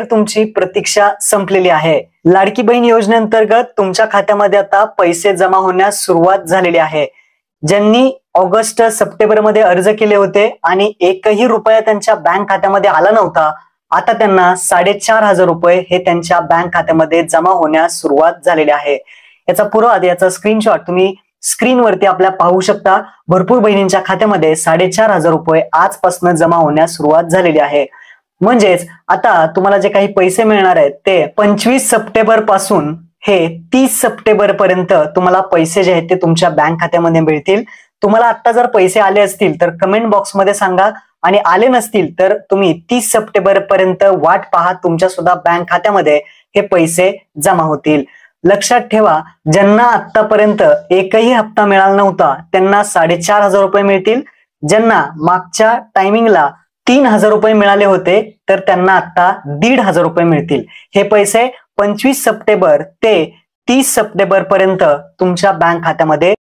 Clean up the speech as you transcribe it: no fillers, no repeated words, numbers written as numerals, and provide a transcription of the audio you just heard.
अखेर तुमची प्रतीक्षा संपलेली आहे। लाडकी बहीण योजनेअंतर्गत तुमच्या खात्यामध्ये आता पैसे जमा होण्यास सुरुवात झालेली आहे। ज्यांनी ऑगस्ट सप्टेंबर मध्ये अर्ज केले होते आणि एकही रुपया त्यांच्या बँक खात्यामध्ये आला नव्हता, आता त्यांना 4,500 रुपये हे त्यांच्या बँक खात्यामध्ये जमा होण्यास सुरुवात झालेली आहे। याचा पुरावा, याचा स्क्रीनशॉट तुम्ही स्क्रीनवरती आपल्या पाहू शकता। भरपूर बहिणींच्या खात्यामध्ये 4,500 रुपये आजपासून जमा होण्यास सुरुवात झालेली आहे। म्हणजेच आता तुम्हाला जे काही पैसे मिळणार आहेत ते 25 सप्टेंबर पासून हे 30 सप्टेंबर पर्यंत तुम्हाला पैसे जे आहेत ते तुमच्या बँक खात्यामध्ये मिळतील। तुम्हाला आता जर पैसे आले असतील तर कमेंट बॉक्स मध्ये सांगा, आणि आले नसतील तर तुम्ही 30 सप्टेंबर पर्यंत वाट पहा, तुमच्या सुद्धा बँक खात्यामध्ये हे पैसे जमा होतील। लक्षात ठेवा, ज्यांना आतापर्यंत एकही हप्ता मिळाला नव्हता त्यांना 4,500 रुपये मिळतील। ज्यांना मागच्या टायमिंगला 3,000 रुपये मिळाले होते तर त्यांना आता 1,500 रुपये मिळतील। हे पैसे 25 सप्टेंबर ते 30 सप्टेंबर पर्यंत तुमच्या बँक खात्यामध्ये